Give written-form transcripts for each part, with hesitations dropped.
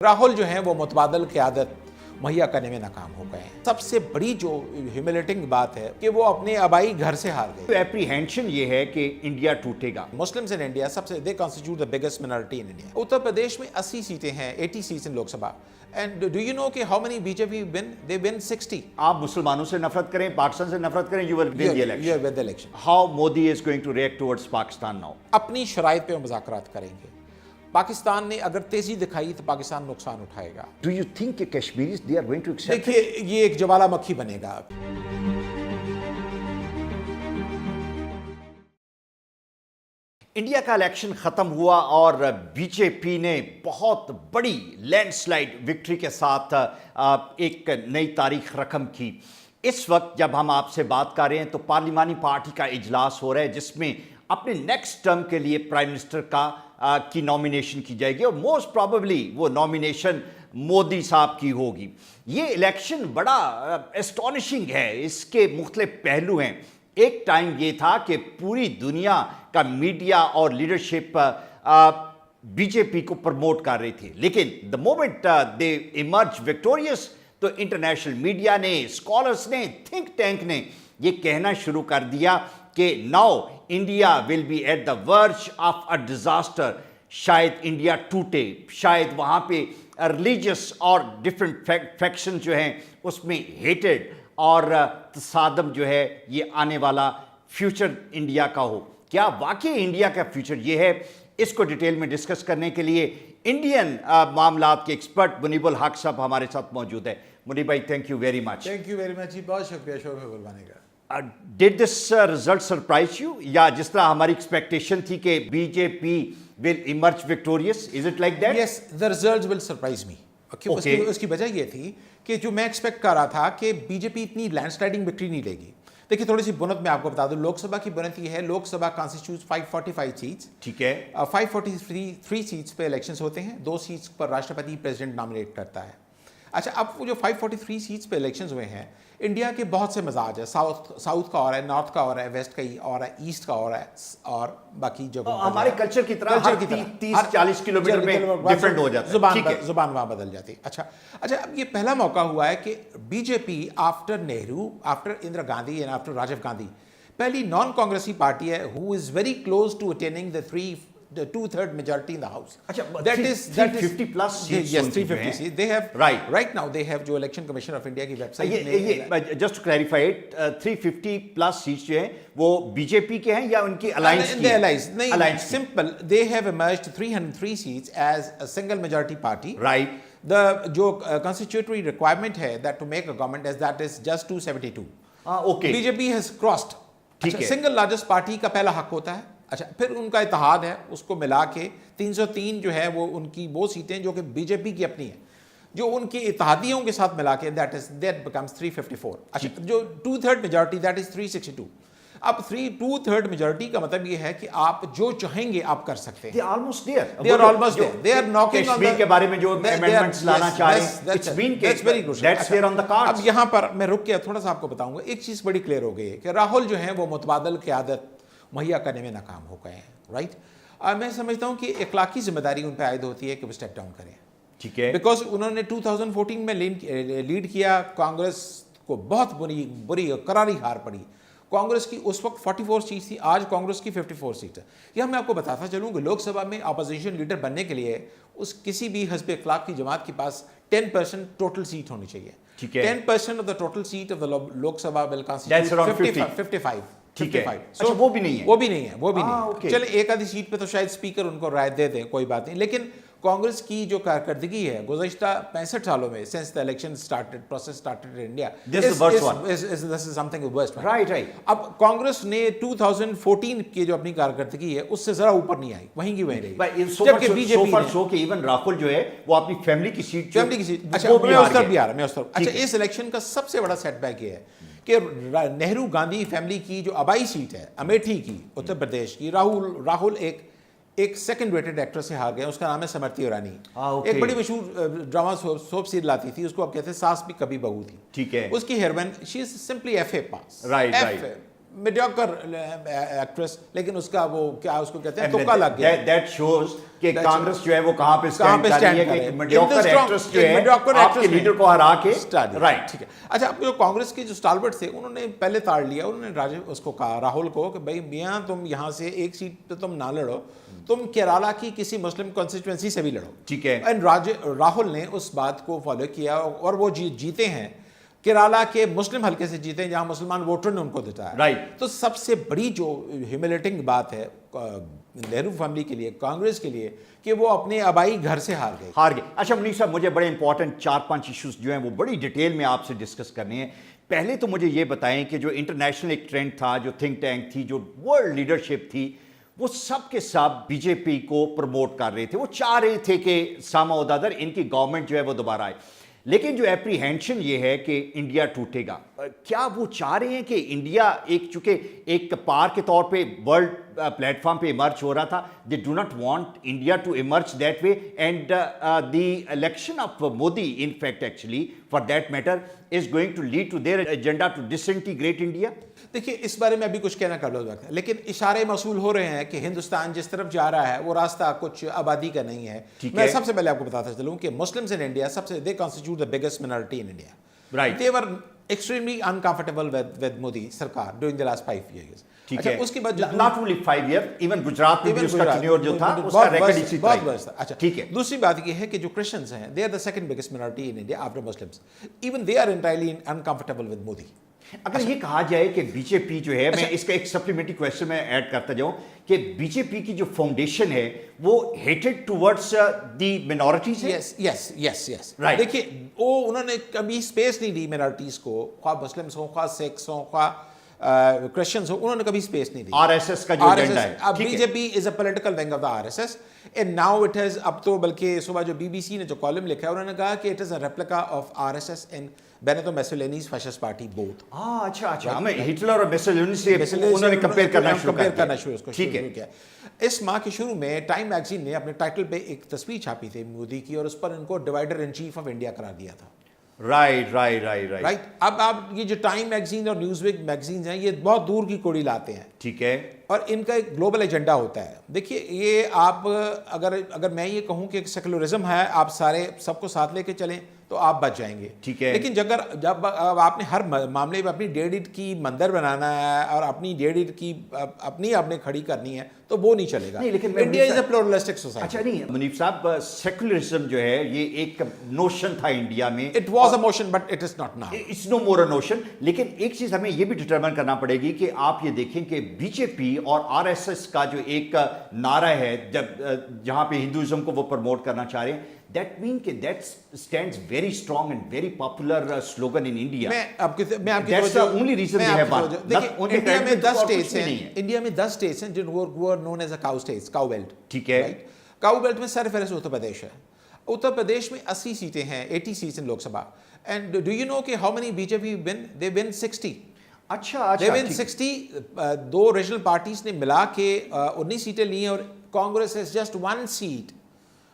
راہل جو ہیں وہ متبادل قیادت مہیا کرنے میں ناکام ہو گئے ہیں۔ سب سے بڑی جو ہیوملیٹنگ بات ہے کہ وہ اپنے آبائی گھر سے ہار گئے۔ اپریہینشن یہ ہے کہ انڈیا ٹوٹے گا۔ مسلمز ان انڈیا سب سے they constitute the biggest minority in India۔ Uttar Pradesh میں 80 سیٹیں ہیں، 80 seats in Lok Sabha. And do you know کہ how many BJP win? They win 60۔ آپ مسلمانوں سے نفرت کریں، پاکستان سے نفرت کریں، you will win the election۔ You win the election۔ How Modi is going to react towards Pakistan now؟ اپنی شرائط پہ مذاکرات کریں گے۔ پاکستان نے اگر تیزی دکھائی تو پاکستان نقصان اٹھائے گا۔ Do you think کہ Kashmiris they are going to accept it؟ دیکھیے یہ ایک جوالا مکھی بنے گا۔ انڈیا کا الیکشن ختم ہوا اور بی جے پی نے بہت بڑی لینڈ سلائیڈ وکٹری کے ساتھ ایک نئی تاریخ رقم کی۔ اس وقت جب ہم آپ سے بات کر رہے ہیں تو پارلیمانی پارٹی کا اجلاس ہو رہا ہے جس میں اپنے نیکسٹ ٹرم کے لیے پرائم منسٹر کی نامینیشن کی جائے گی اور موسٹ پروبیبلی وہ نامینیشن مودی صاحب کی ہوگی۔ یہ الیکشن بڑا اسٹانشنگ ہے، اس کے مختلف پہلو ہیں۔ ایک ٹائم یہ تھا کہ پوری دنیا کا میڈیا اور لیڈرشپ بی جے پی کو پروموٹ کر رہی تھی، لیکن the moment they emerge victorious تو انٹرنیشنل میڈیا نے، اسکالرس نے، تھنک ٹینک نے یہ کہنا شروع کر دیا کہ now India will be at the verge of a disaster۔ شاید انڈیا ٹوٹے، شاید وہاں پہ ریلیجس اور ڈفرینٹ فیکشن جو ہیں اس میں ہیٹڈ اور تصادم جو ہے یہ آنے والا فیوچر انڈیا کا ہو۔ کیا واقعی انڈیا کا فیوچر یہ ہے؟ اس کو ڈیٹیل میں ڈسکس کرنے کے لیے انڈین معاملات کے ایکسپرٹ منیب الحق صاحب ہمارے ساتھ موجود ہیں۔ منیب بھائی thank you very much. Thank you very much جی، بہت شکریہ شو میں بلوانے کا۔ Did this result surprise you, یا جس طرح ہماری ایکسپیکٹیشن تھی کہ B J P will emerge victorious, is it like that? Yes, the results will surprise me۔ اس کی وجہ یہ تھی کہ جو میں ایکسپیکٹ کر رہا تھا کہ بی جے پی اتنی لینڈ سلائڈنگ وکٹری نہیں لے گی۔ دیکھیے تھوڑی سی بنت میں آپ کو بتا دوں، لوک سبھا کی بنت یہ ہے، لوک سبھا کانسٹیٹیوٹس 545 سیٹس، ٹھیک ہے، 543 سیٹس پہ الیکشنز ہوتے ہیں، 2 سیٹس پر راشٹرپتی پریزیڈنٹ نامنیٹ کرتا ہے۔ اچھا، اب وہ جو 543 سیٹس پہ الیکشنز ہوئے ہیں، انڈیا کے بہت سے مزاج ہے، ساؤتھ کا اور ہے، نارتھ کا اور ہے، ویسٹ کا اور ہے، ایسٹ کا اور ہے، اور باقی جگہوں ہمارے کلچر کی طرح 30-40 کلومیٹر میں ڈیفرنٹ ہو جاتا ہے، زبان وہاں بدل جاتی ہے۔ اچھا اب یہ پہلا موقع ہوا ہے کہ B J P after Nehru, after Indira Gandhi and after Rajiv Gandhi پہلی نان کانگریسی پارٹی ہے who is very close to attaining the 2/3 majority in the house۔ اچھا، that is 350 plus seats۔ Yes, 350 seats they have right now they have جو election commission of India کی website just to clarify it, 350 plus seats جو ہیں وہ be J پی کے ہیں یا ان کی الائنس کی؟ نہیں، simple they have emerged 303 seats as a single majority party۔ Right۔ جو constitutory requirement ہے that to make a government as that is just 272۔ Okay, be J P has crossed۔ Single largest party کا پہلا حق ہوتا ہے۔ اچھا، پھر ان کا اتحاد ہے، اس کو ملا کے 303 جو ہے وہ ان کی وہ سیٹیں جو کہ بی جے پی کی اپنی ہیں، جو ان کی اتحادیوں کے ساتھ ملا کے that becomes 354۔ اچھا، جو 2/3 میجورٹی that is 362۔ اب 2/3 میجورٹی کا مطلب یہ ہے کہ آپ جو چاہیں گے آپ کر سکتے ہیں۔ they are almost there۔ they are almost there۔ they are knocking on the Kashmir کے بارے میں جو amendments لانا چاہ رہے ہیں، it's been that's there on the cards۔ اب یہاں پر میں رک کے تھوڑا سا آپ کو بتاؤں گا، ایک چیز بڑی کلیئر ہو گئی ہے کہ راہل جو ہیں وہ متبادل قیادت مہیا کرنے میں ناکام ہو گئے ہیں، رائٹ۔ میں سمجھتا ہوں کہ اخلاقی ذمہ داری ان پہ عائد ہوتی ہے کہ وہ اسٹیپ ڈاؤن کریں، ٹھیک ہے، بیکاز انہوں نے 2014 میں لیڈ کیا، کانگریس کو بہت بری کراری ہار پڑی۔ کانگریس کی اس وقت 44 سیٹ تھی، آج کانگریس کی 54 سیٹ ہے۔ یہ میں آپ کو بتاتا چلوں کہ لوک سبھا میں اپوزیشن لیڈر بننے کے لیے کسی بھی حزب اخلاق کی جماعت کے پاس 10% ٹوٹل سیٹ ہونی چاہیے۔ 10% of the total seat of the Lok Sabha will constitute 55۔ ٹھیک ہے، اچھا وہ بھی نہیں ہے، چلے ایک آدھی سیٹ پہ تو شاید اسپیکر ان کو رائے دے دیں، کوئی بات نہیں، لیکن کانگریس کی جو کارکردگی ہے گزشتہ 65 سالوں میں since the election started process started in India this is something worst۔ right۔ اب کانگریس نے 2014 کی جو اپنی کارکردگی ہے اس سے ذرا اوپر نہیں آئی، وہیں کی وہیں رہی، جبکہ بی جے پی شو کہ ایون راہل جو ہے وہ اپنی فیملی کی سیٹ اچھا میں اس طرف بھی آ رہا ہوں۔ اچھا، اس الیکشن کا سب سے بڑا سیٹ بیک یہ ہے کہ نہرو گاندھی فیملی کی جو آبائی سیٹ ہے امیٹھی کی، اتر پردیش کی، راہل ایک سیکنڈ ریٹڈ ایکٹر سے ہار گئے، اس کا نام ہے سمرتی ایرانی۔ ایک بڑی مشہور ڈرامہ سوپ سیریل آتی تھی، اس کو اب کہتے ہیں ساس بھی کبھی بہو تھی، ٹھیک ہے، اس کی heroine she is simply F A pass, mediocre actress, लेकिन उसका वो क्या उसको कहते हैं, तुक्का लग गया। That shows कि कांग्रेस जो है वो कहाँ पे कहाँ स्टैंड पे कर रही stand है करे। कि mediocre In the strong- actress जो है mediocre आपके actress लीडर ने को हरा के राइट, ठीक है। अच्छा, अब जो कांग्रेस के जो स्टालवर्ट थे उन्होंने पहले ताड़ लिया, उन्होंने उसको कहा, राहुल को, कि भाई मियाँ तुम यहाँ से एक सीट पे तुम ना लड़ो, तुम केरला की किसी मुस्लिम कॉन्स्टिट्यूएंसी से भी लड़ो। ठीक है। एंड राहुल ने उस बात को फॉलो किया और वो जीते हैं, केरला के मुस्लिम हल्के से जीते हैं जहां मुसलमान वोटर ने उनको जिताया। राइट। तो सबसे बड़ी जो ह्यूमिलेटिंग बात है नेहरू फैमिली के लिए, कांग्रेस के लिए, कि वो अपने आबाई घर से हार गए। अच्छा मुनीर साहब, मुझे बड़े इंपॉर्टेंट 4-5 इश्यूज जो हैं वो बड़ी डिटेल में आपसे डिस्कस करने हैं। पहले तो मुझे ये बताएं कि जो इंटरनेशनल एक ट्रेंड था, जो थिंक टैंक थी, जो वर्ल्ड लीडरशिप थी, वो सब के सब बीजेपी को प्रमोट कर रहे थे। वो चाह रहे थे कि सामा उदादर इनकी गवर्नमेंट जो है वो दोबारा आए, लेकिन जो एप्रीहेंशन ये है कि इंडिया टूटेगा, क्या वो चाह रहे हैं कि इंडिया चूंकि एक पार के तौर पे वर्ल्ड प्लेटफॉर्म पे इमर्ज हो रहा था, they do not want India to emerge that way, and the election of Modi in fact actually for that matter is going to lead to their agenda to disintegrate India? देखिए, इस बारे में अभी कुछ कहना कर लो वक्त है, लेकिन इशारे मसूल हो रहे हैं कि हिंदुस्तान जिस तरफ जा रहा है वो रास्ता कुछ आबादी का नहीं है। मैं सबसे पहले आपको बताता चलूं कि Muslims in India they constitute the biggest minority in India. Right. They were extremely uncomfortable with Modi सरकार ड्यूरिंग द लास्ट 5 years। ठीक है। उसके बाद not only 5 years, even Gujarat में भी उसका टेन्योर जो था उसका रिकॉर्ड इसी बहुत तरह। वर्ष था। अच्छा, ठीक है। दूसरी बात ये है कि जो क्रिश्चियंस हैं, they are the second biggest minority in India after Muslims. Even they are entirely uncomfortable with Modi. अगर ये कहा जाए कि बीजेपी जो है, मैं इसका एक सप्लीमेंट्री क्वेश्चन में ऐड करता जाऊं कि बीजेपी की जो फाउंडेशन है वो हेटेड टुवर्ड्स दी मिनॉरिटीज है। Yes yes yes yes, right. देखिए, वो उन्होंने कभी स्पेस नहीं दी मिनॉरिटीज को, ख्वा मुस्लिम्स हो, ख्वा सिख्स हो, ख्वा क्रिश्चियंस हो, उन्होंने कभी स्पेस नहीं दी। आरएसएस का जो एजेंडा है, अब BJP is a political wing of the RSS, and now it has, अब तो बल्कि सुबह जो बीबीसी ने जो कॉलम लिखा है उन्होंने कहा कि it is a replica of RSS and Benito मुसोलिनी's fascist party both। अच्छा अच्छा, हमें हिटलर और मुसोलिनी से उन्होंने कंपेयर करना शुरू उसको ठीक है। इस माह के शुरू में टाइम मैगजीन ने अपने टाइटल पे एक तस्वीर छापी थी मोदी की, और उस पर इनको divider in chief of India करार दिया था। राइट। अब आप ये जो टाइम मैगजीन और न्यूज़वीक मैगजीन हैं, ये बहुत दूर की कोड़ी लाते हैं। ठीक है। और इनका एक ग्लोबल एजेंडा होता है। देखिए, ये आप अगर मैं ये कहूँ कि सेकुलरिज्म है, आप सारे सबको साथ लेके चलें तो आप बच जाएंगे। ठीक है। लेकिन जब आपने हर मामले में अपनी डेढ़ की मंदिर बनाना है और अपनी डेढ़ की अपनी खड़ी करनी है तो वो नहीं चलेगा। नहीं, लेकिन इंडिया इज अ प्लुरलिस्टिक सोसाइटी। अच्छा नहीं मुनीफ साहब, सेकुलरिज्म जो है ये एक नोशन था इंडिया में। It was a motion but it is not now. It's no more a notion. लेकिन एक चीज हमें ये भी डिटरमाइन करना पड़ेगी कि आप ये देखें कि बीजेपी और आरएसएस का जो एक नारा है, जहां पे हिंदुइज्म को वो प्रमोट करना चाह रहे हैं, that mean कि that stands very strong and very popular slogan in India. That's the only reason they have won. देखिए, इंडिया में 10 स्टेट्स हैं, इंडिया में 10 स्टेट्स हैं जो are known as a cow states, cow belt. ठीक है। Cow belt में सरफहरिस्त उत्तर प्रदेश है। उत्तर प्रदेश में 80 सीटें हैं, 80 seats in Lok Sabha. And do you know कि how many BJP win? They win 60। अच्छा। They win 60। दो रीजनल पार्टीज ने मिला के 19 सीटें ली हैं, और कांग्रेस हैज जस्ट 1 सीट।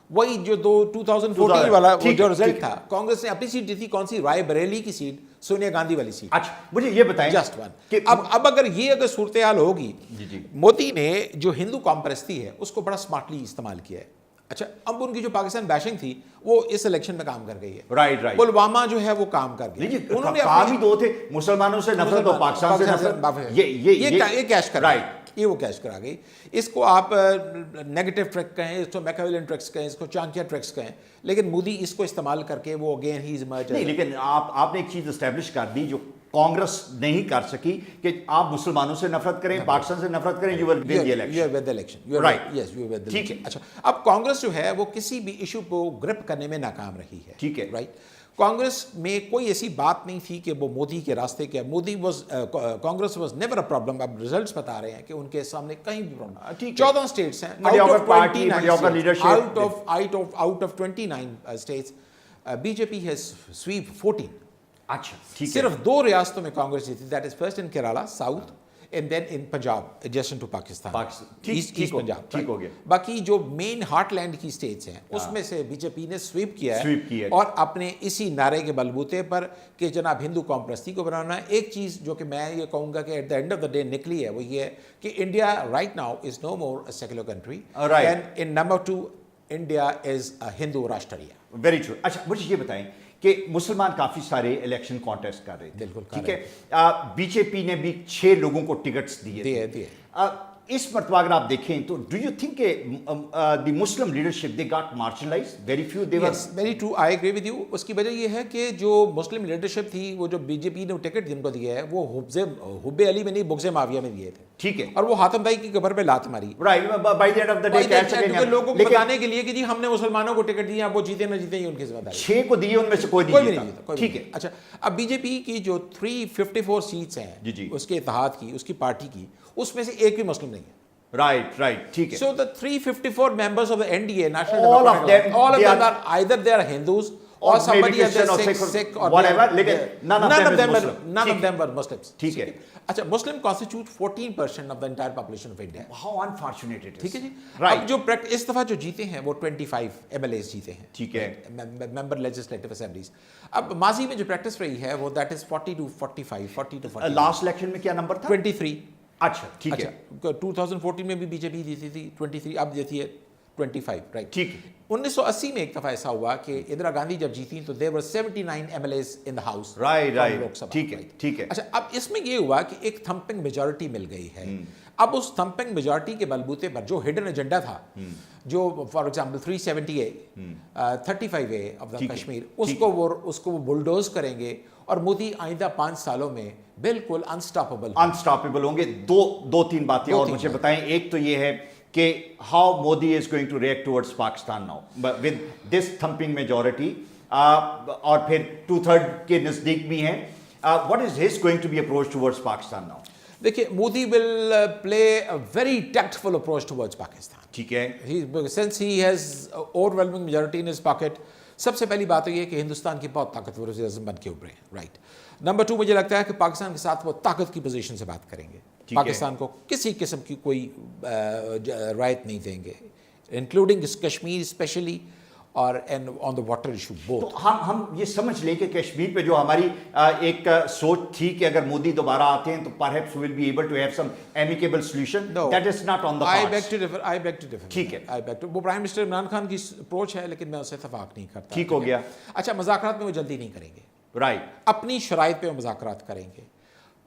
वही जो 2014 वाला जो रिजल्ट था, कांग्रेस ने अपनी सीट जीती। कौन सी? राय बरेली की सीट, सोनिया गांधी वाली सीट। अच्छा, मुझे ये बताएं जस्ट 1। अब अगर सूरत हाल होगी, मोदी ने जो हिंदू कॉमपरस्ती है उसको बड़ा स्मार्टली इस्तेमाल किया है। अच्छा, अब उनकी जो पाकिस्तान बैशिंग थी वो इस इलेक्शन में काम कर गई है। राइट। पुलवामा जो है वो काम कर गई। उन्होंने काम ही दो थे, मुसलमानों से नफरत और पाकिस्तान से नफरत। ये कैश करा। राइट। ये वो कैश करा गई। इसको आप नेगेटिव ट्रिक कहें, इसको मैकियावेलियन ट्रिक्स कहें, इसको चाणक्य ट्रिक्स कहें, लेकिन मोदी इसको इस्तेमाल करके वो अगेन ही इज इमर्ज। नहीं, लेकिन आपने एक चीज एस्टेब्लिश कर दी जो कांग्रेस नहीं कर सकी, कि आप मुसलमानों से नफरत करें, पाकिस्तान से नफरत करें, you will win the election. You win the election. Right. Yes, you win the. ठीक है। अच्छा, अब कांग्रेस जो है वो किसी भी इशू को ग्रिप करने में नाकाम रही है। ठीक है। राइट। कांग्रेस में कोई ऐसी बात नहीं थी कि वो मोदी के रास्ते के, Congress was never a problem. अब रिजल्ट्स बता रहे हैं कि उनके सामने कहीं भी प्रॉब्लम। 14 स्टेट्स हैं, out of 29 states BJP has sweep 14। अच्छा, ठीक है। सिर्फ 2 रियासतों में कांग्रेस जीती, that is first in Kerala south, and then in Punjab, adjacent to Pakistan. ठीक East ठीक Punjab. हो गया. बाकी जो मेन हार्टलैंड की स्टेट्स हैं उसमें से बीजेपी ने स्वीप किया है और अपने इसी नारे के बलबूते पर कि जनाब हिंदू कौम परस्ती को बनाना है. एक चीज़ जो कि मैं ये कहूँगा कि at the end of the day निकली है वो ये है कि India right now is no more a secular country and in number 2 India is a Hindu Rashtra. Very true. अच्छा मुझे ये बताएं कि मुसलमान काफ़ी सारे इलेक्शन कॉन्टेस्ट कर रहे थे. बिल्कुल ठीक है. बीजेपी ने भी 6 लोगों को टिकट्स दिए. इस मरतबा अगर आप देखें तो do you think the Muslim leadership they got marginalised very few they were. Very true, I agree with you. उसकी वजह ये है कि जो मुस्लिम लीडरशिप थी वो जो बीजेपी ने टिकट जिनको दिया है वो हुब्बे अली में नहीं बुग़्ज़े माविया में दिए थे. ठीक है. और वो हातम दाई की कब्र पे लात मारी. Right. By the end of the day लोगों को बताने के लिए कि जी हमने मुसलमानों को टिकट दिया, वो जीते ना जीते ही उनकी जिम्मेदारी. 6 को दिए उनमें से कोई नहीं जीता. ठीक है. अच्छा अब बीजेपी की जो 354 सीट्स हैं उसके इत्तेहाद की, उसकी पार्टी की, उसमें से एक भी मुस्लिम नहीं है. Right, ठीक है. So the 354 members of the NDA, National all of them are either they are Hindus or somebody else Sikh or whatever. लेकिन none of them were Muslims. ठीक है. अच्छा Muslim constitute 14% of the entire population of India. How unfortunate it is. ठीक है जी. Right. अब जो इस दफा जो जीते हैं वो 25 MLAs जीते हैं. ठीक है. Member legislative assemblies. अब माजी में जो प्रैक्टिस रही है वो that is 40 to 45, 40 to 40. Last election में क्या नंबर था? 23. अच्छा ठीक है. 2014 में भी बीजेपी जीती थी 23, अब जीती है 25. राइट. ठीक है. 1980 में एक दफा ऐसा हुआ कि इंदिरा गांधी जब जीती तो there were 79 MLAs in the house. Right. ठीक है. अच्छा अब इसमें ये हुआ कि एक थंपिंग मेजॉरिटी मिल गई है. अब उस थंपिंग मेजॉरिटी के बलबूते पर जो हिडन एजेंडा था, जो for example 370A 35A of the Kashmir, उसको वो बुलडोज करेंगे और मोदी आइंदा 5 सालों में बिल्कुल अनस्टॉपेबल होंगे. दो तीन बातें और मुझे बताएं. एक तो ये है कि how Modi is going to react towards Pakistan now with this thumping majority, और फिर 2/3 के नजदीक भी हैं. What is his going to be approach towards Pakistan now? देखिए Modi will play a very tactful approach towards Pakistan. ठीक है. Since he has overwhelming majority in his pocket, सबसे पहली बात तो ये कि हिंदुस्तान की बहुत ताकतवर वज़ीर-ए-आज़म बन के उभरे हैं. राइट. नंबर 2 मुझे लगता है कि पाकिस्तान के साथ वो ताकत की पोजीशन से बात करेंगे. पाकिस्तान को किसी किस्म की कोई रायत नहीं देंगे, इंक्लूडिंग कश्मीर स्पेशली और and on the water issue both. तो हम ये समझ लें कि कश्मीर पे जो हमारी एक सोच थी कि अगर मोदी दोबारा आते हैं तो perhaps we will be able to have some amicable solution. That is not on the cards. I beg to differ. ठीक है. वो प्राइम मिनिस्टर इमरान खान की अप्रोच है लेकिन मैं उससे इत्तेफाक नहीं करता. ठीक हो गया. अच्छा मुज़ाकरात में वो जल्दी नहीं करेंगे. राइट. अपनी शराइत पे वो मुज़ाकरात करेंगे.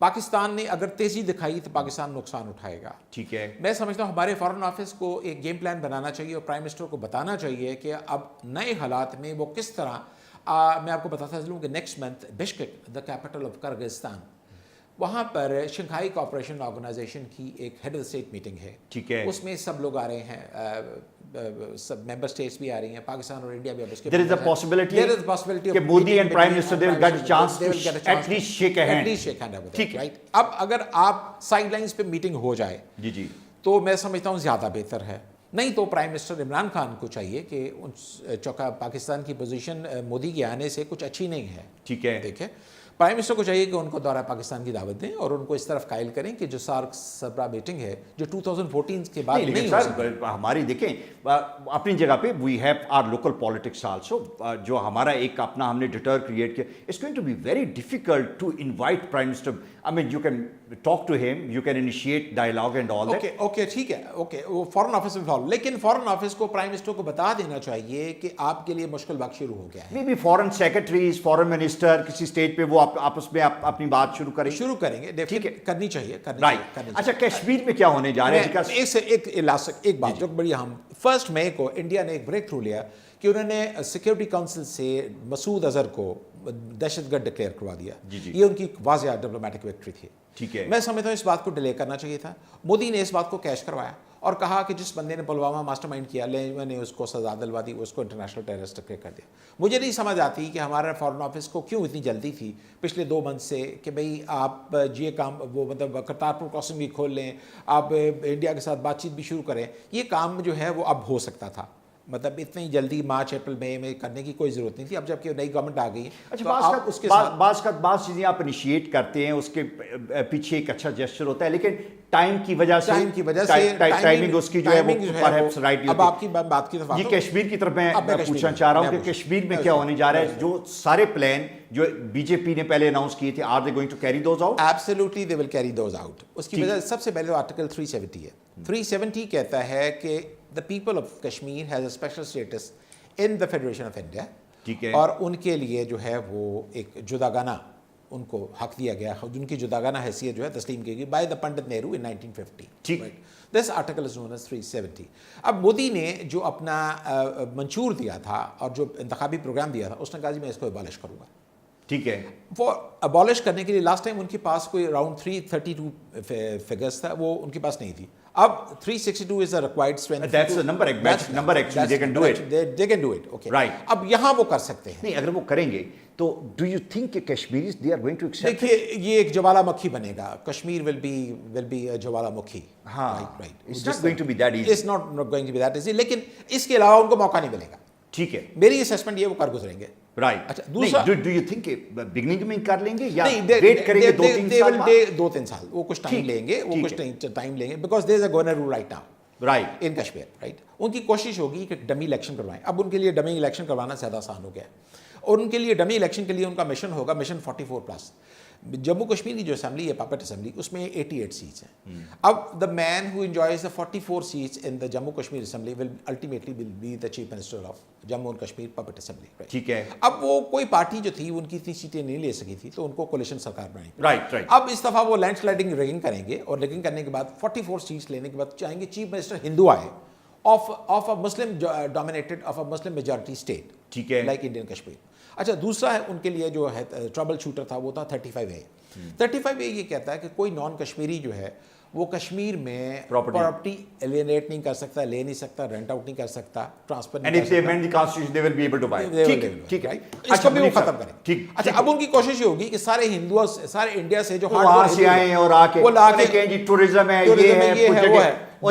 पाकिस्तान ने अगर तेज़ी दिखाई तो पाकिस्तान नुकसान उठाएगा. ठीक है. मैं समझता हूँ हमारे फॉरेन ऑफिस को एक गेम प्लान बनाना चाहिए और प्राइम मिनिस्टर को बताना चाहिए कि अब नए हालात में वो किस तरह. मैं आपको बताता चलूँ कि next month Bishkek the capital of Kyrgyzstan, वहाँ पर शंघाई कोऑपरेशन ऑर्गेनाइजेशन की एक हेड ऑफ स्टेट मीटिंग है. ठीक है. उसमें सब लोग आ रहे हैं, सब मेंबर स्टेट्स भी आ रही हैं, पाकिस्तान और इंडिया भी. अब उसके there is a possibility कि Modi and prime minister they will get a chance to at least shake a hand. ठीक. राइट. अब अगर आप साइड लाइंस पे मीटिंग हो जाए जी तो मैं समझता हूँ ज़्यादा बेहतर है. नहीं तो प्राइम मिनिस्टर इमरान खान को चाहिए कि चौका पाकिस्तान की पोजीशन मोदी के आने से कुछ अच्छी नहीं है. ठीक है. देखें प्राइम मिनिस्टर को चाहिए कि उनको दौरा पाकिस्तान की दावत दें और उनको इस तरफ कायल करें कि जो सार्क सरबराह मीटिंग है जो 2014 के बाद नहीं हो सकती. हमारी देखें अपनी जगह पे we have our local politics also. जो हमारा एक अपना हमने डिटर क्रिएट किया. It's going to be very difficult to invite prime minister. I mean you can talk to him, you can initiate dialogue and all that. Okay ठीक है. Okay वो फॉरेन ऑफिस में फॉलो, लेकिन फॉरेन ऑफिस को prime minister को बता देना चाहिए कि आपके लिए मुश्किल वक्त शुरू हो गया है. May be foreign secretaries, foreign minister किसी स्टेट पे वो आपस में अपनी बात शुरू करेंगे. ठीक है. करनी चाहिए. अच्छा कश्मीर में क्या होने जा रहा है? एक बात जो बड़ी अहम, 1 मई को इंडिया ने एक ब्रेक थ्रू लिया कि उन्होंने सिक्योरिटी काउंसिल से मसूद अजहर को दहशतगर्द डिक्लेयर करवा दिया. ये उनकी वाज़ेह डिप्लोमेटिक विक्ट्री थी. ठीक है. मैं समझता हूँ इस बात को डिले करना चाहिए था. मोदी ने इस बात को कैश करवाया और कहा कि जिस बंदे ने पुलवामा मास्टरमाइंड किया मैंने उसको सजा दिलवा दी, उसको इंटरनेशनल टेररिस्ट डिक्लेयर कर दिया. मुझे नहीं समझ आती कि हमारा फॉरेन ऑफिस को क्यों इतनी जल्दी थी पिछले 2 मंथ से कि भाई आप ये काम वो मतलब करतारपुर क्रॉसिंग भी खोल लें, आप इंडिया के साथ बातचीत भी शुरू करें. ये काम जो है वो अब हो सकता था. مطلب اتنی جلدی مارچ اپریل مئی میں کرنے کی کوئی ضرورت نہیں تھی. اب جب کہ نئی گورنمنٹ آ گئی ہے اچھا تو آپ اس کے ساتھ بعض چیزیں آپ انیشیٹ کرتے ہیں, اس کے پیچھے ایک اچھا جیسچر ہوتا ہے, لیکن ٹائم کی وجہ سے ٹائمنگ اس کی جو ہے وہ پرہیپس رائٹ نہیں ہوتی. اب آپ کی بات کی طرف یہ کشمیر کی طرف میں پوچھنا چاہ رہا ہوں کہ کشمیر میں کیا ہونے جا رہا ہے, جو سارے پلان جو بی جے پی نے پہلے اناؤنس کیے تھے, are they going to carry those out? Absolutely they will carry those out. اس کی وجہ سب سے پہلے تو آرٹیکل 370 ہے. 370 کہتا ہے کہ the people of Kashmir has a special status in the Federation of India. ٹھیک ہے. اور ان کے لیے جو ہے وہ ایک جداگانہ ان کو حق دیا گیا, جن کی جداگانہ حیثیت جو ہے تسلیم کی گئی by the Pandit Nehru in 1950. ٹھیک. This article is known as 370. اب مودی نے جو اپنا منشور دیا تھا اور جو انتخابی پروگرام دیا تھا, اس نے کہا جی میں اس کو ابالش کروں گا. ٹھیک ہے. وہ ابالش کرنے کے لیے لاسٹ ٹائم ان کے پاس کوئی اراؤنڈ 332 فگرس تھا, وہ ان کے پاس نہیں تھی. اب 362 is a required strength. That's the number actually they can do it. They can do it. Okay. Right. اب یہاں وہ کر سکتے ہیں. نہیں, اگر وہ کریں گے تو do you think کہ Kashmiris they are going to accept? دیکھیے یہ ایک جوالا مکھی بنے گا. کشمیر will be a جوالا مکھی. ہاں. Right. It's not going to be that easy. It's not going to be that easy. لیکن اس کے علاوہ ان کو موقع نہیں ملے گا. ٹھیک ہے. میری اسسمنٹ یہ وہ کر گزریں گے. رائٹ. اچھا دوسرا ڈو یو تھنک کہ بگننگ میں کر لیں گے یا ویٹ کریں گے 2-3 سال, وہ کچھ ٹائم لیں گے, وہ کچھ ٹائم لیں گے, because there is a governor rule right now right in Kashmir. Right. ان کی کوشش ہوگی کہ ڈمی الیکشن کروائیں. اب ان کے لیے ڈمی الیکشن کروانا زیادہ آسان ہو گیا ہے, اور ان کے لیے ڈمی الیکشن کے لیے ان کا مشن ہوگا مشن 44+. جموں کشمیر کی جو اسمبلی ہے پاپٹ اسمبلی, اس میں 88 سیٹس ہیں. اب the man who enjoys the 44 seats in the Jammu Kashmir assembly will ultimately will be the chief minister of Jammu and Kashmir puppet assembly. ٹھیک ہے. اب وہ کوئی پارٹی جو تھی ان کی اتنی سیٹیں نہیں لے سکی تھی, تو ان کو کولیشن سرکار بنائی. رائٹ. اب اس دفعہ وہ لینڈ سلائڈنگ ریگنگ کریں گے, اور ریگنگ کرنے کے بعد 44 سیٹس لینے کے بعد چاہیں گے چیف منسٹر ہندو آئے of a Muslim dominated of a Muslim majority state. ٹھیک ہے. Like Indian Kashmir. اچھا دوسرا ہے ان کے لیے جو ہے ٹربل شوٹر تھا, وہ تھا 35A. 35A یہ کہتا ہے کہ کوئی نان کشمیری جو ہے وہ کشمیر میں پراپرٹی ایلینیٹ نہیں کر سکتا, لے نہیں سکتا, رینٹ آؤٹ نہیں کر سکتا, ٹرانسفر نہیں کر سکتا. ٹھیک ہے. اس کو بھی وہ ختم کریں. اچھا اب ان کی کوشش یہ ہوگی کہ سارے ہندو سارے انڈیا سے جو وہاں سے آئے اور آ کے وہ لا کے کہیں جی ٹورزم ہے, یہ ہے, وہ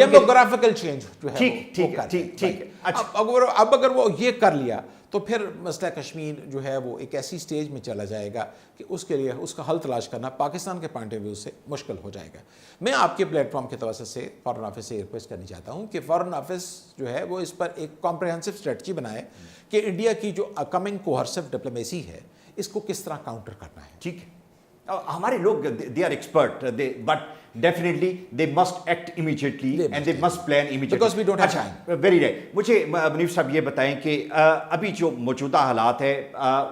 ہے ڈیموگرافیکل چینج جو ہے. ٹھیک ہے. اب اگر وہ یہ کر لیا تو پھر مسئلہ کشمیر جو ہے وہ ایک ایسی سٹیج میں چلا جائے گا کہ اس کے لیے اس کا حل تلاش کرنا پاکستان کے پوائنٹ آف ویو سے مشکل ہو جائے گا. میں آپ کے پلیٹ فارم کے توسط سے فارن آفس سے ریکویسٹ کرنی چاہتا ہوں کہ فارن آفس جو ہے وہ اس پر ایک کمپریہنسو اسٹریٹجی بنائے کہ انڈیا کی جو کمنگ کوہرسو ڈپلومیسی ہے اس کو کس طرح کاؤنٹر کرنا ہے. ٹھیک ہے. ہمارے لوگ they are expert, but definitely they must act immediately and they must plan immediately. Because we don't have time. Very right. مجھے منیف صاحب یہ بتائیں کہ ابھی جو موجودہ حالات ہے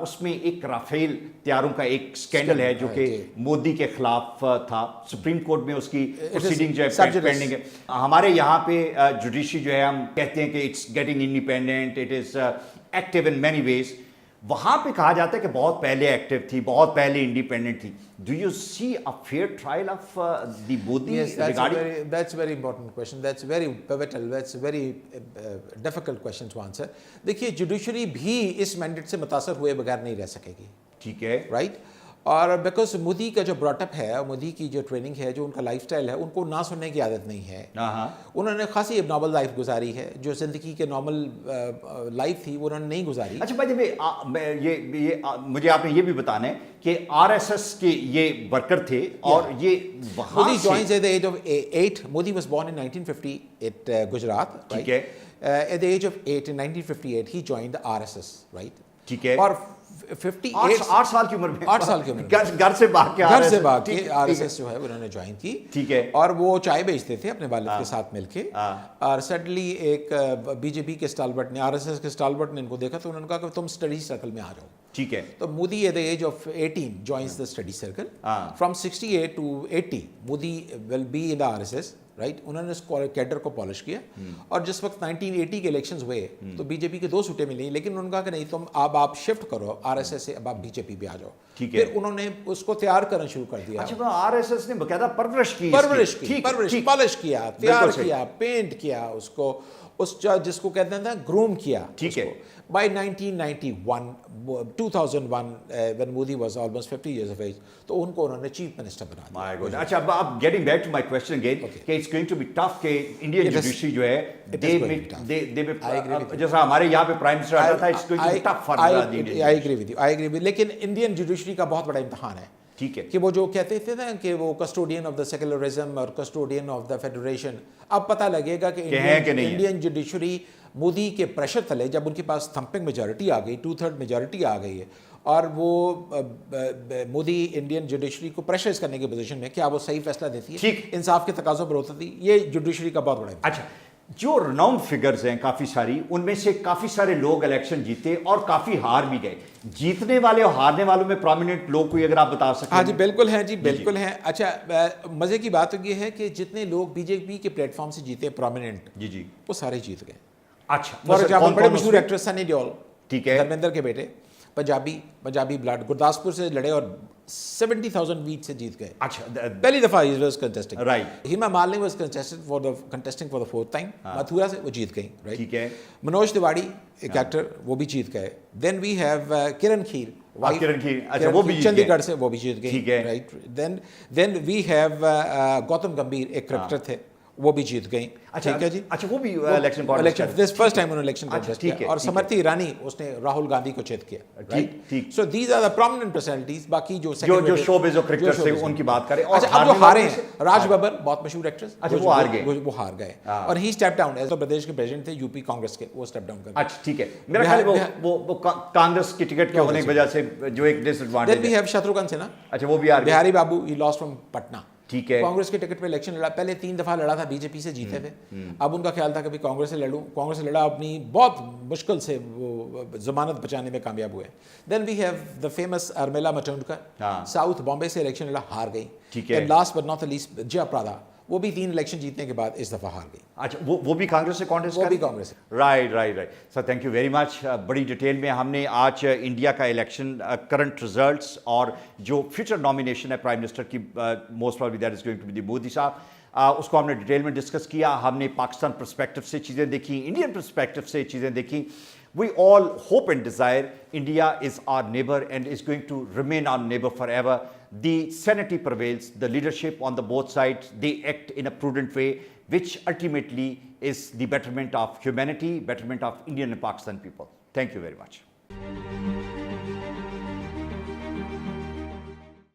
اس میں ایک رافیل طیاروں کا ایک اسکینڈل ہے جو کہ مودی کے خلاف تھا. سپریم کورٹ میں اس کی پروسیڈنگ جو ہے پینڈنگ ہے. ہمارے یہاں پہ جوڈیشری جو ہے ہم کہتے ہیں کہ it's getting independent, it is active in many ways. وہاں پہ کہا جاتا ہے کہ بہت پہلے ایکٹیو تھی, بہت پہلے انڈیپینڈنٹ تھی. Do you see a fair trial of the Modi regarding? That's very important question. That's very pivotal. That's very difficult question to answer. دیکھیے جوڈیشری بھی اس مینڈیٹ سے متاثر ہوئے بغیر نہیں رہ سکے گی. ٹھیک ہے. رائٹ. اور بیکاز مودی کا جو براٹ اپ ہے, مودی کی جو ٹریننگ ہے, جو ان کا لائف اسٹائل ہے, ان کو نہ سننے کی عادت نہیں ہے. انہوں نے خاصی اب نارمل لائف گزاری ہے, جو زندگی کے نارمل لائف تھی وہ انہوں نے نہیں گزاری. اچھا بھائی یہ مجھے آپ نے یہ بھی بتانا ہے کہ RSS کے یہ ورکر تھے اور یہ وہاں Modi joins at the age of 8. Modi was born in 1950 at Gujarat. ٹھیک ہے. At the age of 8 in 1958 he joined the RSS. Right. ٹھیک ہے. اور 8 سال کی عمر میں, 8 سال کی عمر میں گھر سے بھاگ کے RSS جو ہے انہوں نے جوائن کی. ٹھیک ہے. اور وہ چائے بیچتے تھے اپنے والد کے ساتھ مل کے. اور سڈنلی ایک BJP کے اسٹالبرٹ نے, RSS کے اسٹالبرٹ نے ان کو دیکھا تو انہوں نے کہا کہ تم اسٹڈی سرکل میں آ جاؤ. ٹھیک ہے. تو Modi at the age of 18 joins the study circle. From 68 to 80 Modi will be in the RSS. Right. انہوں نے اس کیڈر کو پالش کیا, اور جس وقت 1980 کے الیکشنز ہوئے تو BJP کے 2 سیٹیں ملی, لیکن انہوں نے کہا کہ نہیں تم اب آپ شفٹ کرو RSS سے, اب آپ BJP پہ آ جاؤ. پھر انہوں نے اس کو تیار کرنا شروع کر دیا. اچھا RSS نے باقاعدہ پرورش کی, پالش کیا, تیار کیا, پینٹ کیا اس کو, जिसको कहते हैं ना ग्रूम किया, ठीक है। By 1991, 2001, when Modi was almost 50 years of age, तो उनको उन्होंने चीफ मिनिस्टर बना दिया। My God. अच्छा, अब getting back to my question again, कि it's going to be tough कि Indian It is- judiciary जो है, it they is going may, to be tough. they may, I agree with you. जैसा हमारे यहाँ पे प्राइम मिनिस्टर आता था, it's going to be tough for the Indian I agree with you, I agree with you. लेकिन Indian judiciary का बहुत बड़ा इम्तहान है ठीक है। कि वो जो कहते थे ना कि वो कस्टोडियन ऑफ द सेकुलरिज्म और कस्टोडियन ऑफ द फेडरेशन, अब पता लगेगा कि है कि नहीं है। इंडियन जुडिशरी मोदी के प्रेशर तले, जब उनके पास थम्पिंग मेजॉरिटी आ गई, 2/3 मेजॉरिटी आ गई है, और वो मोदी इंडियन जुडिशरी को प्रेशराइज करने की पोजीशन में, क्या वो सही फैसला देती है, ठीक। इंसाफ के तकाज़ों पर होती, ये जुडिशरी का बहुत बड़ा इम्तहान। अच्छा, जो रिनाउंड फिगर्स हैं काफ़ी सारी, उनमें से काफ़ी सारे लोग इलेक्शन जीते और काफ़ी हार भी गए। जीतने वाले और हारने वालों में प्रोमिनेंट लोग कोई अगर आप बता सकते हाँ जी, बिल्कुल हैं जी, बिल्कुल हैं। अच्छा, मज़े की बात तो ये है कि जितने लोग बीजेपी के प्लेटफॉर्म से जीते प्रोमिनेंट, जी जी, वो सारे जीत गए। अच्छा, फॉर एग्जाम्पल बड़े मशहूर उसमें? एक्टर सनी देओल, ठीक है। धर्मेंद्र के बेटे, पंजाबी ब्लड, गुरदासपुर से लड़े और 70,000 वीट से जीत गए। अच्छा, पहली दफा he was contesting, Right. Hima Malini was contesting for the fourth time, Mathura से वो जीत गई, राइट। ठीक है। मनोज तिवाड़ी एक एक्टर, वो भी जीत गए। Then we have Kiran Kher, wife- Kiran Kher, अच्छा, वो भी जीत गए। चंडीगढ़ से वो भी जीत गई, ठीक है। Right. Then we have Gautam Gambhir, एक क्रिकेटर थे, वो भी जीत गई। अच्छा, ठीक है जी। अच्छा, वो भी election election this first time उन्होंने इलेक्शन अच्छा, कॉन्टेस्ट ठीक किया, है, और ठीक है। समृति ईरानी, उसने राहुल गांधी को चित किया, राइट। ठीक। So these are the prominent personalities. बाकी जो जो शोबिज़ और क्रिकेटर से उनकी बात करें, और अच्छा, अब जो हारने हारे वालों हैं, से- राज बब्बर बहुत मशहूर एक्ट्रेस, अच्छा, वो हार गए। वो हार गए, हाँ। और ही स्टेप डाउन, एज प्रदेश के प्रेसिडेंट थे यूपी कांग्रेस के, वो स्टेप डाउन कर गए। अच्छा, ठीक है। मेरा ख्याल है वो कांग्रेस की टिकट के होने की वजह से जो एक देन डिसएडवांटेज वी है। हैव शत्रुघ्न सिन्हा, अच्छा, वो भी हार गए। बिहारी बाबू, ही लॉस्ट फ्रॉम पटना, ठीक है। कांग्रेस के टिकट पे इलेक्शन लड़ा, पहले 3 दफा लड़ा था, बीजेपी से जीते थे। अब उनका ख्याल था कि भी कांग्रेस से लड़ूं, कांग्रेस से लड़ा, अपनी बहुत मुश्किल से वो जमानत बचाने में कामयाब हुए। Then we have the famous Urmila Matondkar, हाँ। साउथ बॉम्बे से इलेक्शन लड़ा, हार गई। ठीक है। And last but not least Jaya Prada, वो भी 3 इलेक्शन जीतने के बाद इस दफा हार गई। अच्छा, वो भी कांग्रेस से कॉन्टेस्ट वो भी कांग्रेस से। Right sir, thank you very much. बड़ी डिटेल में हमने आज इंडिया का इलेक्शन करंट रिजल्ट्स और जो फ्यूचर नॉमिनेशन है प्राइम मिनिस्टर की, most probably that is going to be the Modi साहब, उसको हमने डिटेल में डिस्कस किया। हमने पाकिस्तान पर्सपेक्टिव से चीज़ें देखी, इंडियन पर्सपेक्टिव से चीज़ें देखी। We all hope and desire India is our neighbor and is going to remain our neighbor forever. The sanity prevails, the leadership on the both sides, they act in a prudent way, which ultimately is the betterment of humanity, betterment of Indian and Pakistan people. Thank you very much.